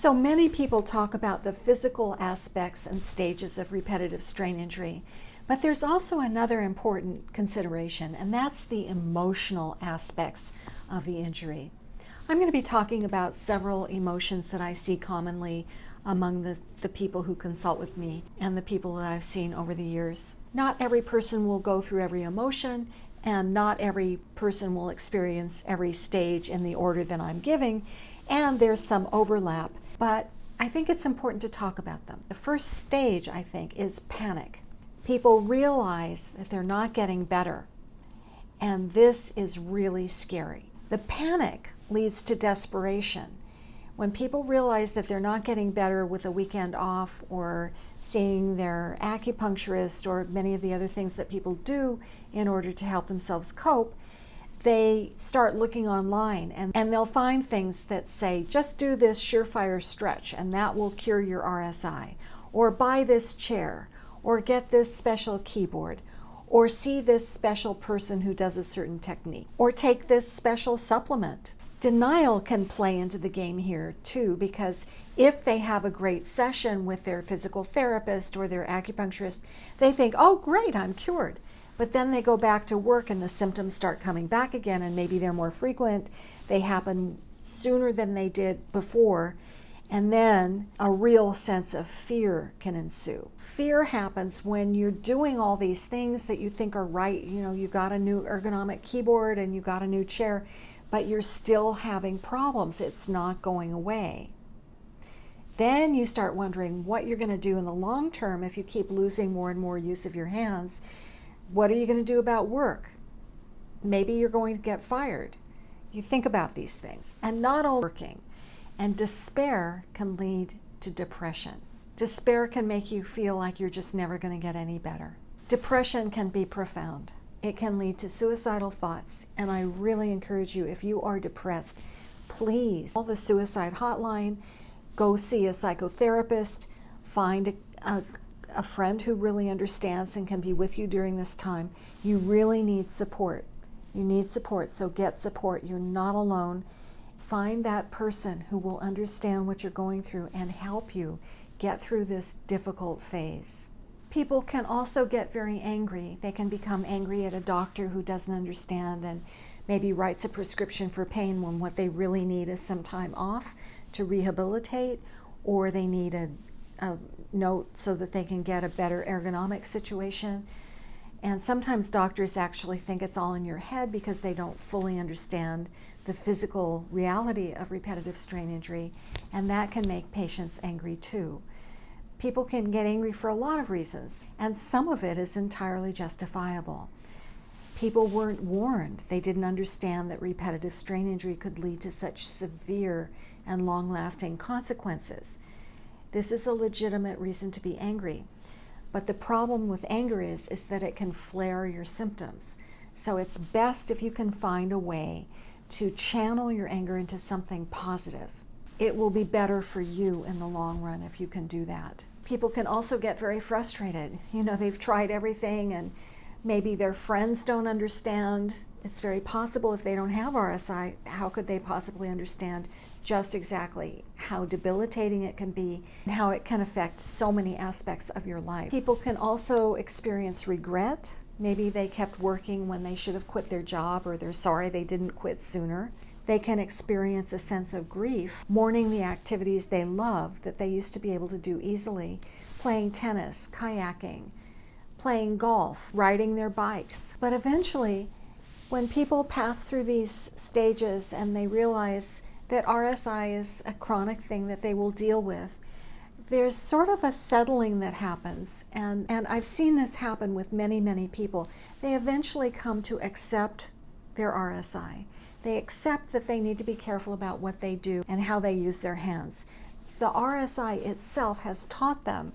So many people talk about the physical aspects and stages of repetitive strain injury, but there's also another important consideration, and that's the emotional aspects of the injury. I'm going to be talking about several emotions that I see commonly among the people who consult with me and the people that I've seen over the years. Not every person will go through every emotion, and not every person will experience every stage in the order that I'm giving, and there's some overlap. But I think it's important to talk about them. The first stage, I think, is panic. People realize that they're not getting better, and this is really scary. The panic leads to desperation. When people realize that they're not getting better with a weekend off or seeing their acupuncturist or many of the other things that people do in order to help themselves cope, they start looking online and they'll find things that say, just do this surefire stretch and that will cure your RSI, or buy this chair, or get this special keyboard, or see this special person who does a certain technique, or take this special supplement. Denial can play into the game here too, because if they have a great session with their physical therapist or their acupuncturist, they think, oh great, I'm cured. But then they go back to work and the symptoms start coming back again, and maybe they're more frequent, they happen sooner than they did before, and then a real sense of fear can ensue. Fear happens when you're doing all these things that you think are right. You know, you got a new ergonomic keyboard and you got a new chair, but you're still having problems. It's not going away. Then you start wondering what you're going to do in the long term if you keep losing more and more use of your hands. What are you going to do about work? Maybe you're going to get fired. You think about these things. And not all working. And despair can lead to depression. Despair can make you feel like you're just never going to get any better. Depression can be profound. It can lead to suicidal thoughts. And I really encourage you, if you are depressed, please call the suicide hotline, go see a psychotherapist, find a friend who really understands and can be with you during this time. You really need support. You need support, so get support. You're not alone. Find that person who will understand what you're going through and help you get through this difficult phase. People can also get very angry. They can become angry at a doctor who doesn't understand and maybe writes a prescription for pain when what they really need is some time off to rehabilitate, or they need a note so that they can get a better ergonomic situation. And sometimes doctors actually think it's all in your head because they don't fully understand the physical reality of repetitive strain injury, and that can make patients angry too. People can get angry for a lot of reasons, and some of it is entirely justifiable. People weren't warned. They didn't understand that repetitive strain injury could lead to such severe and long-lasting consequences. This is a legitimate reason to be angry. But the problem with anger is that it can flare your symptoms. So it's best if you can find a way to channel your anger into something positive. It will be better for you in the long run if you can do that. People can also get very frustrated. You know, they've tried everything and maybe their friends don't understand. It's very possible if they don't have RSI, how could they possibly understand just exactly how debilitating it can be and how it can affect so many aspects of your life. People can also experience regret. Maybe they kept working when they should have quit their job, or they're sorry they didn't quit sooner. They can experience a sense of grief, mourning the activities they love that they used to be able to do easily, playing tennis, kayaking, playing golf, riding their bikes. But eventually, when people pass through these stages and they realize that RSI is a chronic thing that they will deal with, there's sort of a settling that happens. And I've seen this happen with many, many people. They eventually come to accept their RSI. They accept that they need to be careful about what they do and how they use their hands. The RSI itself has taught them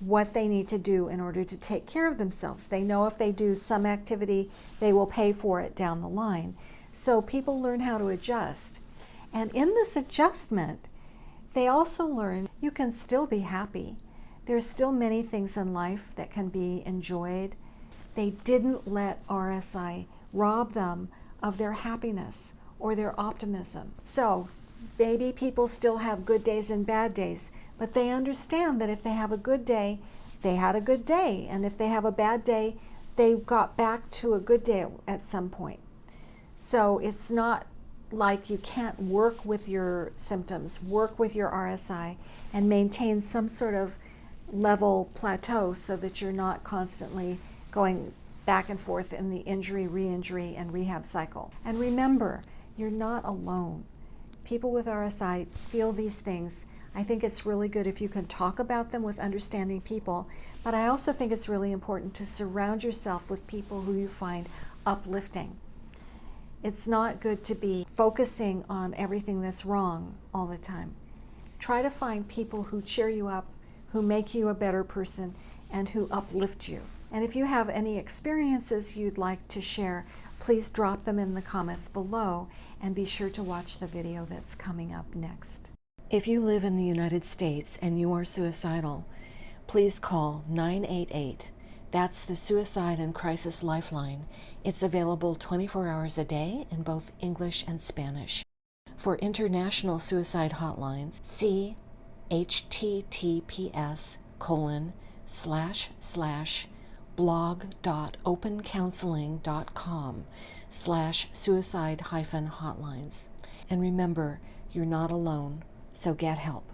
what they need to do in order to take care of themselves. They know if they do some activity, they will pay for it down the line. So people learn how to adjust. And in this adjustment, they also learn you can still be happy. There's still many things in life that can be enjoyed. They didn't let RSI rob them of their happiness or their optimism. So Maybe people still have good days and bad days, but they understand that if they have a good day, they had a good day, and if they have a bad day, they got back to a good day at some point. So it's not like you can't work with your symptoms, work with your RSI, and maintain some sort of level plateau so that you're not constantly going back and forth in the injury, re-injury, and rehab cycle. And remember, you're not alone. People with RSI feel these things. I think it's really good if you can talk about them with understanding people, but I also think it's really important to surround yourself with people who you find uplifting. It's not good to be focusing on everything that's wrong all the time. Try to find people who cheer you up, who make you a better person, and who uplift you. And if you have any experiences you'd like to share, please drop them in the comments below, and be sure to watch the video that's coming up next. If you live in the United States and you are suicidal, please call 988. That's the Suicide and Crisis Lifeline. It's available 24 hours a day in both English and Spanish. For international suicide hotlines, see https://blog.opencounseling.com/suicide-hotlines. And remember, you're not alone, so get help.